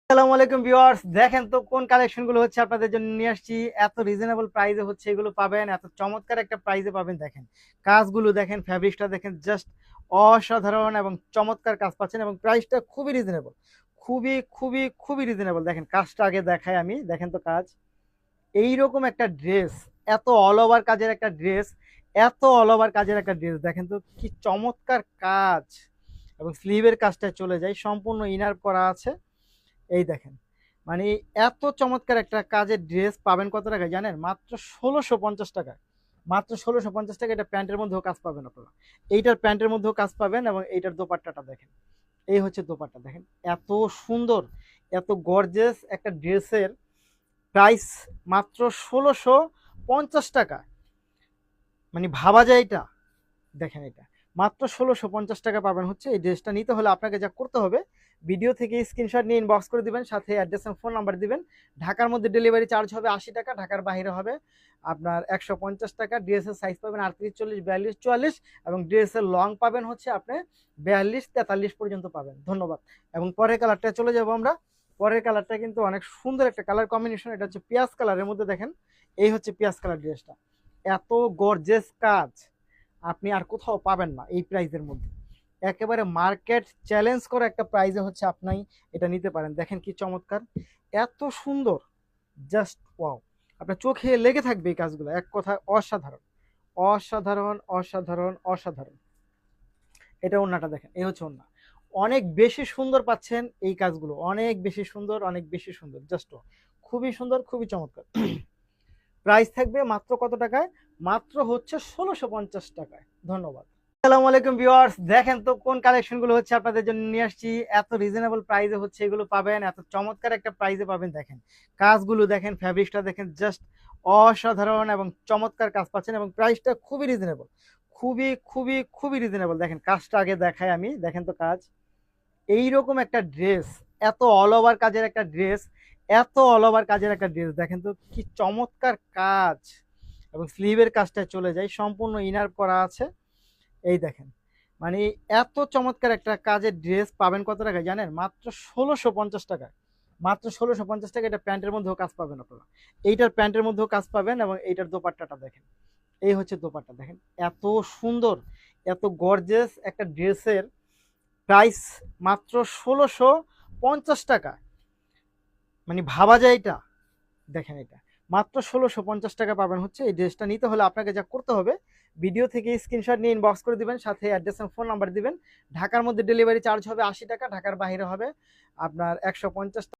আসসালামু আলাইকুম ভিউয়ার্স, দেখেন তো কোন কালেকশন গুলো হচ্ছে আপনাদের জন্য নিয়ে আসছি। এত রিজনেবল প্রাইসে হচ্ছে এগুলো পাবেন, এত চমৎকার একটা প্রাইসে পাবেন। দেখেন কাজগুলো, দেখেন ফ্যাব্রিক্সটা দেখেন, জাস্ট অসাধারণ এবং চমৎকার কাজ পাচ্ছেন এবং প্রাইসটা খুবই রিজনেবল, খুবই খুবই খুবই রিজনেবল। দেখেন কাজটা আগে দেখাই আমি, দেখেন তো কাজ। এইরকম একটা ড্রেস, এত অল ওভার কাজের একটা ড্রেস, এত অল ওভার কাজের একটা ড্রেস, দেখেন তো কি চমৎকার কাজ। এবং স্লিভের কাজটা চলে যায়, সম্পূর্ণ ইনার করা আছে। এই দেখেন, মানে এত চমৎকার একটা কাজের ড্রেস পাবেন কত টাকায় জানেন? মাত্র ১৬৫০ টাকায়। মাত্র ১৬৫০ টাকা। এটা প্যান্টের মধ্যেও কাজ পাবেন আপনারা, এইটার প্যান্টের মধ্যেও কাজ পাবেন এবং এইটার দোপাট্টাটা দেখেন। এই হচ্ছে দোপাট্টা, দেখেন এত সুন্দর, এত গর্জিয়াস একটা ড্রেসের প্রাইস মাত্র ১৬৫০ টাকা। মানে ভাবা যায় এটা? দেখেন এটা মাত্র ১৬৫০ টাকা পাবেন। হচ্ছে এই ড্রেসটা নিতে হলে আপনাকে যা করতে হবে, ভিডিও থেকে স্ক্রিনশট নিয়ে ইনবক্স করে দিবেন, সাথে অ্যাড্রেস এবং ফোন নাম্বার দিবেন। ঢাকার মধ্যে ডেলিভারি চার্জ হবে ৮০ টাকা, ঢাকার বাইরে হবে আপনার ১৫০ টাকা। ড্রেসের সাইজ পাবেন ৩৮, ৪০, ৪২, ৪৪ এবং ড্রেসের লং পাবেন হচ্ছে আপনি ৪২, ৪৩ পর্যন্ত পাবেন। ধন্যবাদ। এবং পরের কালারটা চলে যাব আমরা। পরের কালারটা কিন্তু অনেক সুন্দর একটা কালার কম্বিনেশন, এটা হচ্ছে পিঁয়াজ কালারের মধ্যে। দেখেন এই হচ্ছে পিঁয়াজ কালার ড্রেসটা, এত গর্জিয়াস কাজ আপনি আর কোথাও পাবেন না এই প্রাইজের মধ্যে। একেবারে মার্কেট চ্যালেঞ্জ করা একটা প্রাইজে হচ্ছে আপনি এটা নিতে পারেন। দেখেন কি চমৎকার, এত সুন্দর, জাস্ট ওয়াও। আপনার চোখে লেগে থাকবে এই কাজগুলো, এক কথায় অসাধারণ, অসাধারণ, অসাধারণ, অসাধারণ। এটা ওন্নাটা দেখেন, এই হচ্ছে ওন্না। অনেক বেশি সুন্দর পাচ্ছেন এই কাজগুলো, অনেক বেশি সুন্দর, অনেক বেশি সুন্দর, জাস্ট খুবই সুন্দর, খুবই চমৎকার। প্রাইস থাকবে মাত্র কত টাকায়? মাত্র হচ্ছে ১৬৫০ টাকায়। ধন্যবাদ। আসসালামু আলাইকুম ভিউয়ার্স, দেখেন তো কোন কালেকশন গুলো হচ্ছে আপনাদের জন্য নিয়ে আসছি। এত রিজনেবল প্রাইসে হচ্ছে এগুলো পাবেন, এত চমৎকার একটা প্রাইসে পাবেন। দেখেন কাজগুলো, দেখেন ফ্যাব্রিক্সটা দেখেন, জাস্ট অসাধারণ এবং চমৎকার কাজ পাচ্ছেন এবং প্রাইসটা খুবই রিজনেবল, খুবই খুবই খুবই রিজনেবল। দেখেন কাজটা আগে দেখাই আমি, দেখেন তো কাজ। এইরকম একটা ড্রেস, এত অল ওভার কাজের একটা ড্রেস, এত অল ওভার কাজের একটা ড্রেস, দেখেন তো কি চমৎকার কাজ। এবং স্লিভের কাজটা চলে যায়, সম্পূর্ণ ইনার করা আছে। এই দেখেন, মানে এত চমৎকার একটা কাজের ড্রেস পাবেন কত টাকায় জানেন? মাত্র ১৬৫০ টাকায়। মাত্র ১৬৫০ টাকা। এটা প্যান্টের মধ্যেও কাজ পাবেন আপনারা, এইটার প্যান্টের মধ্যেও কাজ পাবেন এবং এইটার দোপাট্টাটা দেখেন। এই হচ্ছে দোপাট্টা, দেখেন এত সুন্দর, এত গর্জিয়াস একটা ড্রেসের প্রাইস মাত্র ১৬৫০ টাকা। মানে ভাবা যায় এটা? দেখেন এটা মাত্র ১৬৫০ টাকা পাবেন। হচ্ছে এই ড্রেসটা নিতে হলে আপনাকে যা করতে হবে, ভিডিও থেকে স্ক্রিনশট নিয়ে ইনবক্স করে দিবেন, সাথে অ্যাড্রেস এবং ফোন নাম্বার দিবেন। ঢাকার মধ্যে ডেলিভারি চার্জ হবে ৮০ টাকা, ঢাকার বাইরে হবে আপনার ১৫০ টাকা।